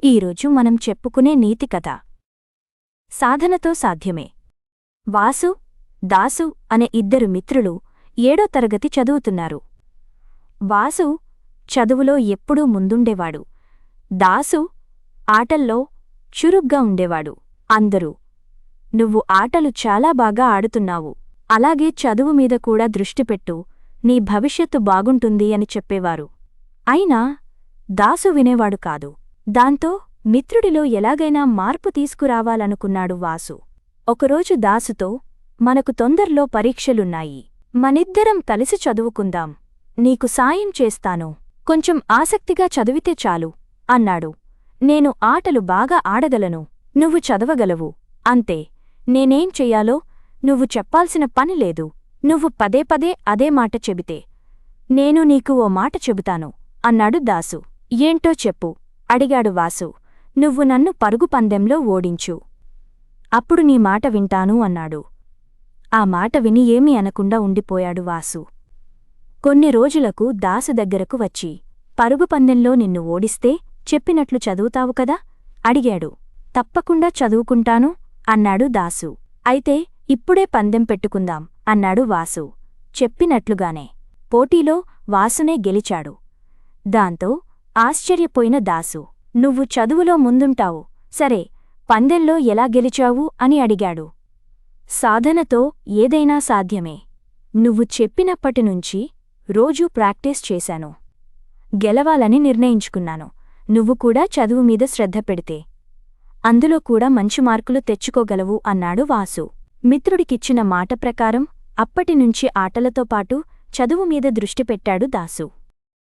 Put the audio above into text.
ఈరోజు మనం చెప్పుకునే నీతి కథ సాధనతో సాధ్యమే. వాసు, దాసు అనే ఇద్దరు మిత్రులు 7వ తరగతి చదువుతున్నారు. వాసు చదువులో ఎప్పుడూ ముందుండేవాడు. దాసు ఆటల్లో చురుగ్గా ఉండేవాడు. అందరూ, "నువ్వు ఆటలు చాలా బాగా ఆడుతున్నావు, అలాగే చదువు మీద కూడా దృష్టిపెట్టు, నీ భవిష్యత్తు బాగుంటుంది" అని చెప్పేవారు. అయినా దాసు వినేవాడు కాదు. దాంతో మిత్రుడిలో ఎలాగైనా మార్పు తీసుకురావాలనుకున్నాడు వాసు. ఒకరోజు దాసుతో, "మనకు తొందర్లో పరీక్షలున్నాయి. మనిద్దరం కలిసి చదువుకుందాం. నీకు సాయం చేస్తాను. కొంచెం ఆసక్తిగా చదివితే చాలు" అన్నాడు. "నేను ఆటలు బాగా ఆడగలను, నువ్వు చదవగలవు. అంతే. నేనేం చెయ్యాలో నువ్వు చెప్పాల్సిన పని లేదు. నువ్వు పదే పదే అదే మాట చెబితే నేను నీకు ఓ మాట చెబుతాను" అన్నాడు దాసు. "ఏంటో చెప్పు" అడిగాడు వాసు. "నువ్వు నన్ను పరుగు పందెంలో ఓడించు. అప్పుడు నీ మాట వింటాను" అన్నాడు. ఆ మాట విని ఏమీ అనకుండా ఉండిపోయాడు వాసు. కొన్ని రోజులకు దాసు దగ్గరకు వచ్చి, "పరుగు పందెంలో నిన్ను ఓడిస్తే చెప్పినట్లు చదువుతావు కదా?" అడిగాడు. "తప్పకుండా చదువుకుంటాను" అన్నాడు దాసు. "అయితే ఇప్పుడే పందెం పెట్టుకుందాం" అన్నాడు వాసు. చెప్పినట్లుగానే పోటీలో వాసునే గెలిచాడు. దాంతో ఆశ్చర్యపోయిన దాసు, "నువ్వు చదువులో ముందుంటావు, సరే, పందెంలో ఎలా గెలిచావు" అని అడిగాడు. "సాధనతో ఏదైనా సాధ్యమే. నువ్వు చెప్పినప్పటినుంచి రోజూ ప్రాక్టీస్ చేశాను. గెలవాలని నిర్ణయించుకున్నాను. నువ్వు కూడా చదువు మీద శ్రద్ధ పెడితే అందులో కూడా మంచి మార్కులు తెచ్చుకోగలవు" అన్నాడు వాసు. మిత్రుడికిచ్చిన మాట ప్రకారం అప్పటినుంచి ఆటలతో పాటు చదువు మీద దృష్టి పెట్టాడు దాసు.